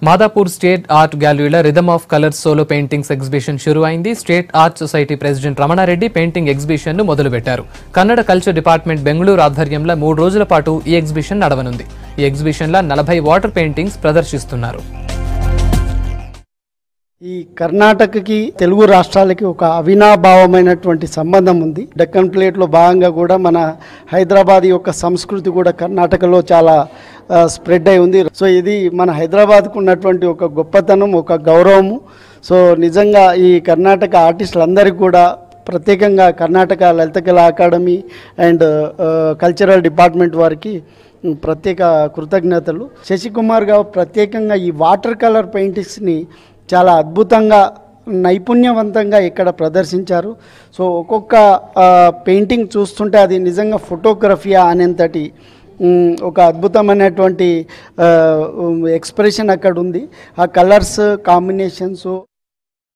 Madhapur state art గ్యాలరీలో rhythm of colours solo paintings exhibition షురు అయింది. State art society president Ramana Reddy painting exhibition ను మొదలుపెట్టారు. కన్నడ కల్చర్ డిపార్ట్మెంట్ బెంగళూరు ఆధ్వర్యంలో 3 రోజుల పాటు ఈ ఎగ్జిబిషన్ నడవనుంది. ఈ ఎగ్జిబిషన్ లో 40 వాటర్ పెయింటింగ్స్ ప్రదర్శిస్తున్నారు. ఈ కర్ణాటకకి తెలుగు రాష్ట్రాలకి ఒక అవినాభావమైనటువంటి సంబంధం ఉంది. డెక్కన్ ప్లేట్లో భాగంగా కూడా మన హైదరాబాద్ యొక్క సంస్కృతి కూడా కర్ణాటకలో చాలా స్ప్రెడ్ అయి ఉంది. సో ఇది మన హైదరాబాద్కు ఉన్నటువంటి ఒక గొప్పతనం, ఒక గౌరవము. సో నిజంగా ఈ కర్ణాటక ఆర్టిస్టులందరికీ కూడా ప్రత్యేకంగా కర్ణాటక లలిత కళా అకాడమీ అండ్ కల్చరల్ డిపార్ట్మెంట్ వారికి ప్రత్యేక కృతజ్ఞతలు. శశికుమార్ గారు ప్రత్యేకంగా ఈ వాటర్ కలర్ పెయింటింగ్స్ని చాలా అద్భుతంగా నైపుణ్యవంతంగా ఇక్కడ ప్రదర్శించారు. సో ఒక్కొక్క పెయింటింగ్ చూస్తుంటే అది నిజంగా ఫోటోగ్రఫియా అనేంతటి ఒక అద్భుతమైనటువంటి ఎక్స్ప్రెషన్ అక్కడ ఉంది. ఆ కలర్స్ కాంబినేషన్స్